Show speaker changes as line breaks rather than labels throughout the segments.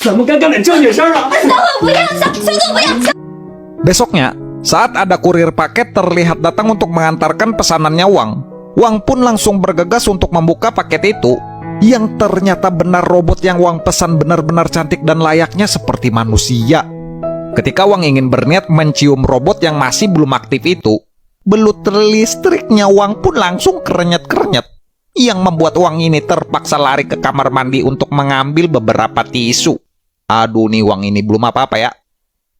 怎么跟个正经事儿啊？Besoknya,
saat ada kurir paket terlihat datang untuk mengantarkan pesanannya Wang, Wang pun langsung bergegas untuk membuka paket itu, yang ternyata benar robot yang Wang pesan benar-benar cantik dan layaknya seperti manusia. Ketika Wang ingin berniat mencium robot yang masih belum aktif itu, belut listriknya Wang pun langsung kerenyet-kerenyet, yang membuat Wang ini terpaksa lari ke kamar mandi untuk mengambil beberapa tisu. Aduh nih Wang ini belum apa-apa ya.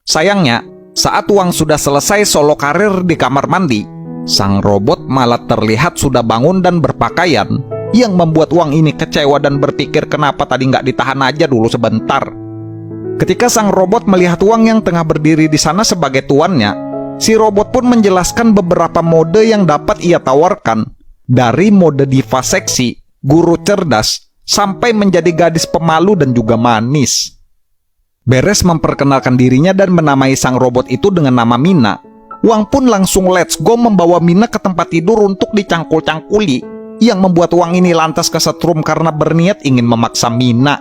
Sayangnya, saat Wang sudah selesai solo karir di kamar mandi, sang robot malah terlihat sudah bangun dan berpakaian, yang membuat Wang ini kecewa dan berpikir kenapa tadi nggak ditahan aja dulu sebentar. Ketika sang robot melihat Wang yang tengah berdiri di sana sebagai tuannya, si robot pun menjelaskan beberapa mode yang dapat ia tawarkan, dari mode diva seksi, guru cerdas, sampai menjadi gadis pemalu dan juga manis. Beres memperkenalkan dirinya dan menamai sang robot itu dengan nama Mina, Wang pun langsung let's go membawa Mina ke tempat tidur untuk dicangkul-cangkuli, yang membuat Wang ini lantas kesetrum karena berniat ingin memaksa Mina.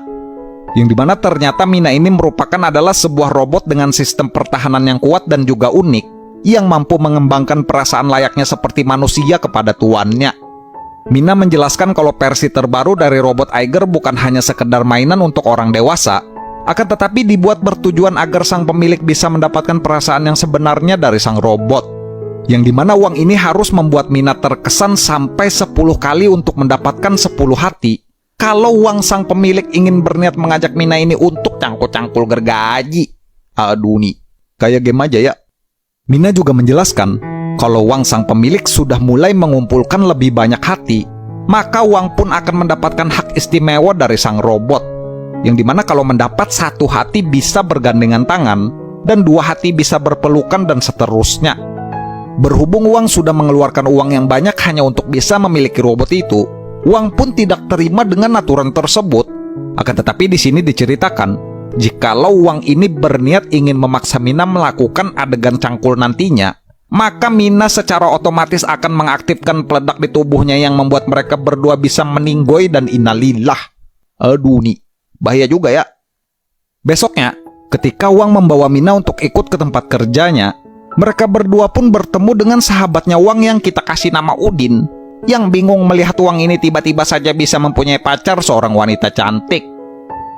Yang dimana ternyata Mina ini merupakan adalah sebuah robot dengan sistem pertahanan yang kuat dan juga unik, yang mampu mengembangkan perasaan layaknya seperti manusia kepada tuannya. Mina menjelaskan kalau versi terbaru dari robot Aiger bukan hanya sekedar mainan untuk orang dewasa, akan tetapi dibuat bertujuan agar sang pemilik bisa mendapatkan perasaan yang sebenarnya dari sang robot. Yang dimana Wang ini harus membuat Mina terkesan sampai 10 kali untuk mendapatkan 10 hati, kalau Wang sang pemilik ingin berniat mengajak Mina ini untuk cangkul-cangkul gergaji. Aduh nih, kayak game aja ya. Mina juga menjelaskan, kalau Wang sang pemilik sudah mulai mengumpulkan lebih banyak hati, maka Wang pun akan mendapatkan hak istimewa dari sang robot. Yang dimana kalau mendapat 1 hati bisa bergandengan tangan, dan 2 hati bisa berpelukan dan seterusnya. Berhubung Wang sudah mengeluarkan uang yang banyak hanya untuk bisa memiliki robot itu, Wang pun tidak terima dengan aturan tersebut. Akan tetapi di sini diceritakan, jikalau Wang ini berniat ingin memaksa Mina melakukan adegan cangkul nantinya, maka Mina secara otomatis akan mengaktifkan peledak di tubuhnya yang membuat mereka berdua bisa meninggoy dan innalillah. Aduh nih, bahaya juga ya. Besoknya, ketika Wang membawa Mina untuk ikut ke tempat kerjanya, mereka berdua pun bertemu dengan sahabatnya Wang yang kita kasih nama Udin, yang bingung melihat Wang ini tiba-tiba saja bisa mempunyai pacar seorang wanita cantik.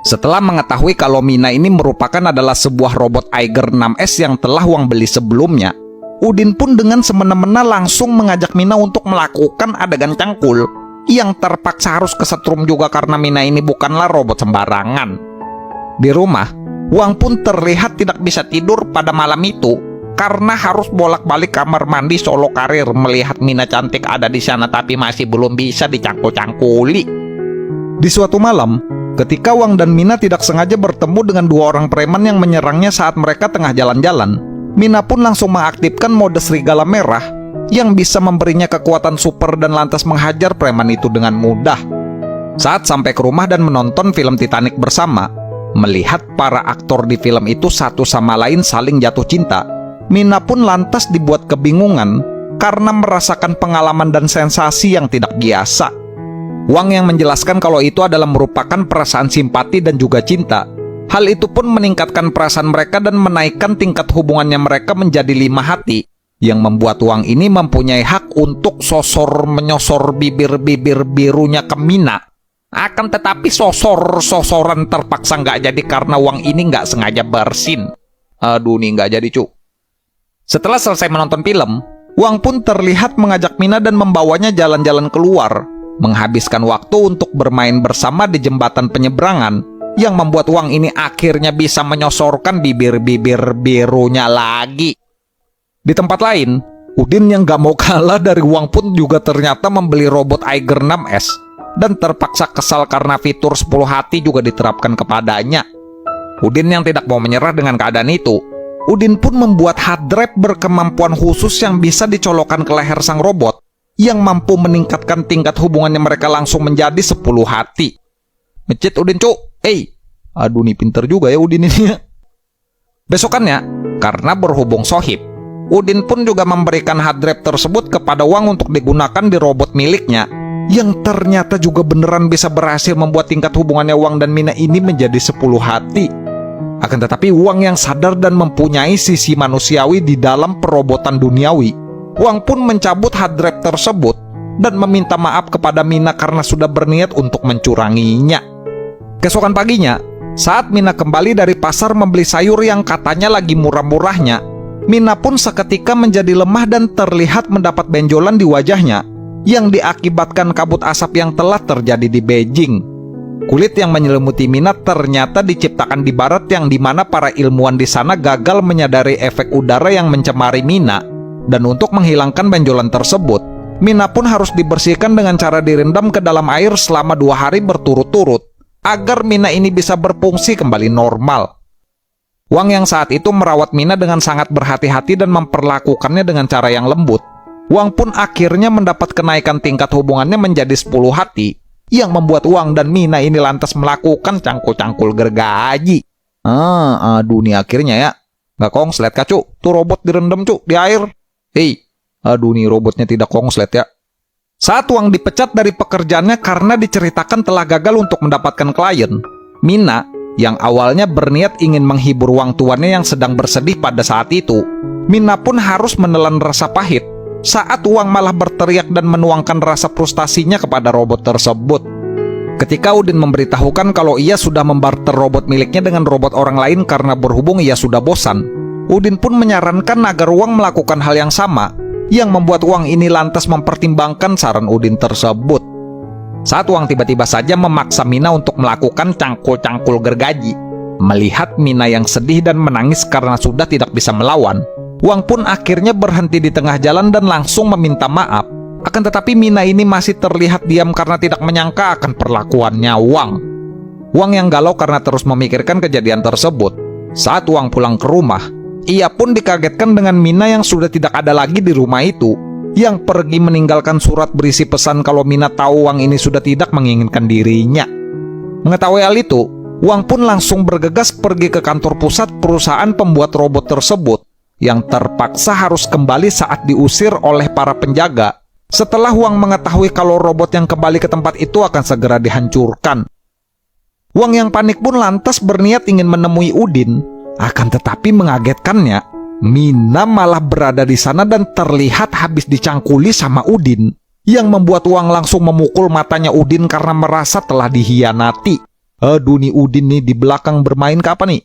Setelah mengetahui kalau Mina ini merupakan adalah sebuah robot Aiger 6S yang telah Wang beli sebelumnya, Udin pun dengan semena-mena langsung mengajak Mina untuk melakukan adegan cangkul, yang terpaksa harus kesetrum juga karena Mina ini bukanlah robot sembarangan. Di rumah, Wang pun terlihat tidak bisa tidur pada malam itu, karena harus bolak-balik kamar mandi solo karir melihat Mina cantik ada di sana tapi masih belum bisa dicangkul-cangkuli. Di suatu malam, ketika Wang dan Mina tidak sengaja bertemu dengan 2 orang preman yang menyerangnya saat mereka tengah jalan-jalan, Mina pun langsung mengaktifkan mode serigala merah yang bisa memberinya kekuatan super dan lantas menghajar preman itu dengan mudah. Saat sampai ke rumah dan menonton film Titanic bersama, melihat para aktor di film itu satu sama lain saling jatuh cinta, Mina pun lantas dibuat kebingungan karena merasakan pengalaman dan sensasi yang tidak biasa. Wang yang menjelaskan kalau itu adalah merupakan perasaan simpati dan juga cinta. Hal itu pun meningkatkan perasaan mereka dan menaikkan tingkat hubungannya mereka menjadi 5 hati, yang membuat Wang ini mempunyai hak untuk menyosor bibir-bibir birunya ke Mina. Akan tetapi sosoran terpaksa nggak jadi karena Wang ini nggak sengaja bersin. Aduh nih nggak jadi cu. Setelah selesai menonton film, Wang pun terlihat mengajak Mina dan membawanya jalan-jalan keluar, menghabiskan waktu untuk bermain bersama di jembatan penyeberangan, yang membuat Wang ini akhirnya bisa menyosorkan bibir-bibir birunya lagi. Di tempat lain, Udin yang gak mau kalah dari Wang pun juga ternyata membeli robot Aiger 6S, dan terpaksa kesal karena fitur 10 hati juga diterapkan kepadanya. Udin yang tidak mau menyerah dengan keadaan itu, Udin pun membuat hard drive berkemampuan khusus yang bisa dicolokkan ke leher sang robot, yang mampu meningkatkan tingkat hubungannya mereka langsung menjadi 10 hati. Ngecit Udin cu, aduh nih pinter juga ya Udin ini. Besokannya, karena berhubung sohib, Udin pun juga memberikan hard drive tersebut kepada Wang untuk digunakan di robot miliknya, yang ternyata juga beneran bisa berhasil membuat tingkat hubungannya Wang dan Mina ini menjadi 10 hati. Akan tetapi Wang yang sadar dan mempunyai sisi manusiawi di dalam perobotan duniawi, Wang pun mencabut hard drive tersebut dan meminta maaf kepada Mina karena sudah berniat untuk mencuranginya. Keesokan paginya, saat Mina kembali dari pasar membeli sayur yang katanya lagi murah-murahnya, Mina pun seketika menjadi lemah dan terlihat mendapat benjolan di wajahnya yang diakibatkan kabut asap yang telah terjadi di Beijing. Kulit yang menyelimuti Mina ternyata diciptakan di barat, yang dimana para ilmuwan di sana gagal menyadari efek udara yang mencemari Mina. Dan untuk menghilangkan benjolan tersebut, Mina pun harus dibersihkan dengan cara direndam ke dalam air selama 2 hari berturut-turut agar Mina ini bisa berfungsi kembali normal. Wang yang saat itu merawat Mina dengan sangat berhati-hati dan memperlakukannya dengan cara yang lembut. Wang pun akhirnya mendapat kenaikan tingkat hubungannya menjadi 10 hati, yang membuat Wang dan Mina ini lantas melakukan cangkul-cangkul gergaji. Aduh nih akhirnya ya. Gak konslet kah cu? Tuh robot direndam cu di air. Aduh nih robotnya tidak konslet ya. Saat Wang dipecat dari pekerjaannya karena diceritakan telah gagal untuk mendapatkan klien, Mina yang awalnya berniat ingin menghibur Wang tuannya yang sedang bersedih pada saat itu, Mina pun harus menelan rasa pahit saat Wang malah berteriak dan menuangkan rasa frustasinya kepada robot tersebut. Ketika Udin memberitahukan kalau ia sudah membarter robot miliknya dengan robot orang lain karena berhubung ia sudah bosan, Udin pun menyarankan agar Wang melakukan hal yang sama, yang membuat Wang ini lantas mempertimbangkan saran Udin tersebut. Saat Wang tiba-tiba saja memaksa Mina untuk melakukan cangkul-cangkul gergaji, melihat Mina yang sedih dan menangis karena sudah tidak bisa melawan, Wang pun akhirnya berhenti di tengah jalan dan langsung meminta maaf. Akan tetapi Mina ini masih terlihat diam karena tidak menyangka akan perlakuannya Wang. Wang yang galau karena terus memikirkan kejadian tersebut. Saat Wang pulang ke rumah, ia pun dikagetkan dengan Mina yang sudah tidak ada lagi di rumah itu, yang pergi meninggalkan surat berisi pesan kalau Mina tahu Wang ini sudah tidak menginginkan dirinya. Mengetahui hal itu, Wang pun langsung bergegas pergi ke kantor pusat perusahaan pembuat robot tersebut, yang terpaksa harus kembali saat diusir oleh para penjaga setelah Wang mengetahui kalau robot yang kembali ke tempat itu akan segera dihancurkan. Wang yang panik pun lantas berniat ingin menemui Udin, akan tetapi mengagetkannya, Mina malah berada di sana dan terlihat habis dicangkuli sama Udin, yang membuat Wang langsung memukul matanya Udin karena merasa telah dihianati. Aduh nih Udin nih di belakang bermain ke apa nih?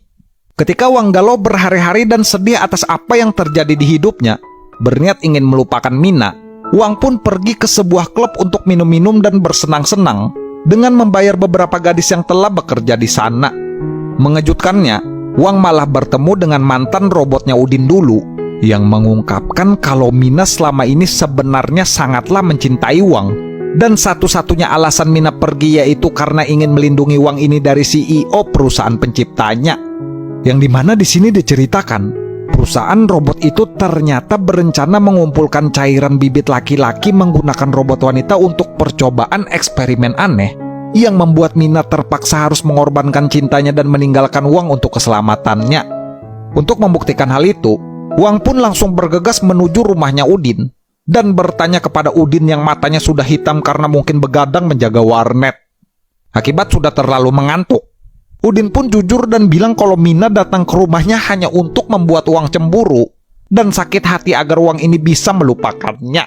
Ketika Wang galau berhari-hari dan sedih atas apa yang terjadi di hidupnya, berniat ingin melupakan Mina, Wang pun pergi ke sebuah klub untuk minum-minum dan bersenang-senang dengan membayar beberapa gadis yang telah bekerja di sana. Mengejutkannya, Wang malah bertemu dengan mantan robotnya Udin dulu, yang mengungkapkan kalau Mina selama ini sebenarnya sangatlah mencintai Wang, dan satu-satunya alasan Mina pergi yaitu karena ingin melindungi Wang ini dari CEO perusahaan penciptanya. Yang dimana di sini diceritakan, perusahaan robot itu ternyata berencana mengumpulkan cairan bibit laki-laki menggunakan robot wanita untuk percobaan eksperimen aneh, yang membuat Mina terpaksa harus mengorbankan cintanya dan meninggalkan Wang untuk keselamatannya. Untuk membuktikan hal itu, Wang pun langsung bergegas menuju rumahnya Udin dan bertanya kepada Udin yang matanya sudah hitam karena mungkin begadang menjaga warnet. Akibat sudah terlalu mengantuk, Udin pun jujur dan bilang kalau Mina datang ke rumahnya hanya untuk membuat Wang cemburu dan sakit hati agar Wang ini bisa melupakannya.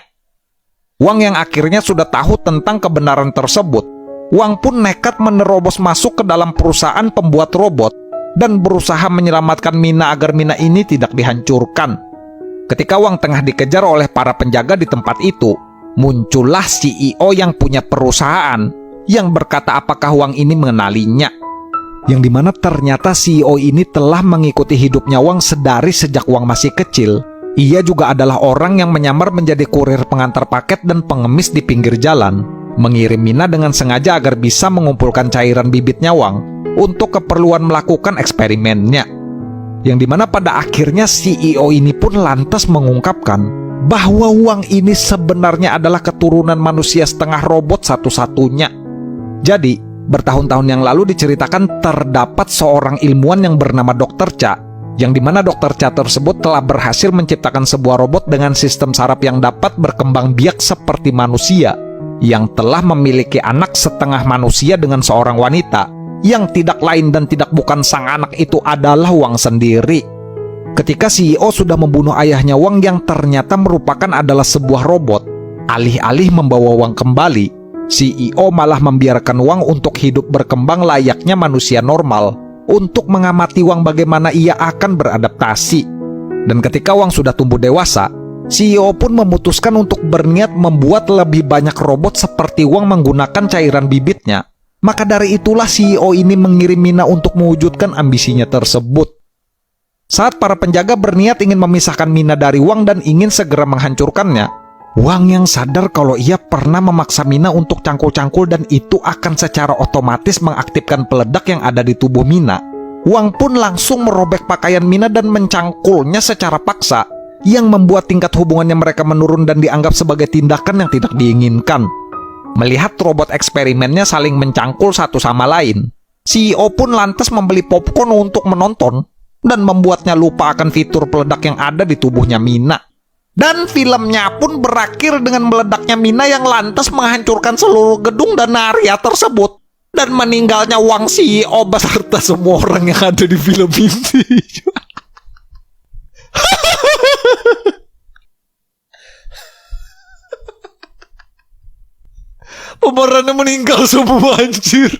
Wang yang akhirnya sudah tahu tentang kebenaran tersebut, Wang pun nekat menerobos masuk ke dalam perusahaan pembuat robot dan berusaha menyelamatkan Mina agar Mina ini tidak dihancurkan. Ketika Wang tengah dikejar oleh para penjaga di tempat itu, muncullah CEO yang punya perusahaan yang berkata apakah Wang ini mengenalinya. Yang dimana ternyata CEO ini telah mengikuti hidupnya Wang sedari sejak Wang masih kecil. Ia juga adalah orang yang menyamar menjadi kurir pengantar paket dan pengemis di pinggir jalan, mengirim Mina dengan sengaja agar bisa mengumpulkan cairan bibitnya Wang untuk keperluan melakukan eksperimennya. Yang dimana pada akhirnya CEO ini pun lantas mengungkapkan bahwa Wang ini sebenarnya adalah keturunan manusia setengah robot satu-satunya. Jadi, bertahun-tahun yang lalu diceritakan terdapat seorang ilmuwan yang bernama Dr. Cha, yang dimana Dr. Cha tersebut telah berhasil menciptakan sebuah robot dengan sistem saraf yang dapat berkembang biak seperti manusia, yang telah memiliki anak setengah manusia dengan seorang wanita yang tidak lain dan tidak bukan sang anak itu adalah Wang sendiri. Ketika CEO sudah membunuh ayahnya Wang yang ternyata merupakan adalah sebuah robot, alih-alih membawa Wang kembali, CEO malah membiarkan Wang untuk hidup berkembang layaknya manusia normal untuk mengamati Wang bagaimana ia akan beradaptasi. Dan ketika Wang sudah tumbuh dewasa, CEO pun memutuskan untuk berniat membuat lebih banyak robot seperti Wang menggunakan cairan bibitnya. Maka dari itulah CEO ini mengirim Mina untuk mewujudkan ambisinya tersebut. Saat para penjaga berniat ingin memisahkan Mina dari Wang dan ingin segera menghancurkannya, Wang yang sadar kalau ia pernah memaksa Mina untuk cangkul-cangkul dan itu akan secara otomatis mengaktifkan peledak yang ada di tubuh Mina. Wang pun langsung merobek pakaian Mina dan mencangkulnya secara paksa, yang membuat tingkat hubungannya mereka menurun dan dianggap sebagai tindakan yang tidak diinginkan. Melihat robot eksperimennya saling mencangkul satu sama lain, CEO pun lantas membeli popcorn untuk menonton dan membuatnya lupa akan fitur peledak yang ada di tubuhnya Mina. Dan filmnya pun berakhir dengan meledaknya Mina yang lantas menghancurkan seluruh gedung dan area tersebut dan meninggalnya Wang CEO beserta semua orang yang ada di film ini. Pemerannya meninggal semua, anjir.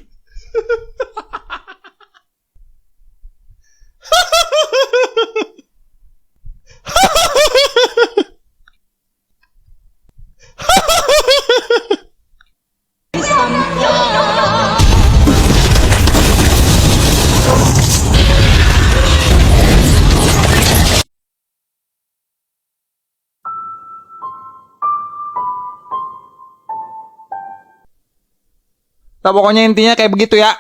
Nah, pokoknya intinya kayak begitu ya.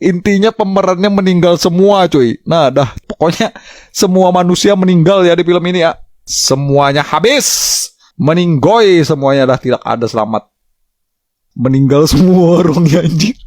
Intinya pemerannya meninggal semua, cuy. Nah, dah pokoknya semua manusia meninggal ya di film ini ya. Semuanya habis. Meninggoy semuanya, dah tidak ada selamat. Meninggal semua orangnya, anjing.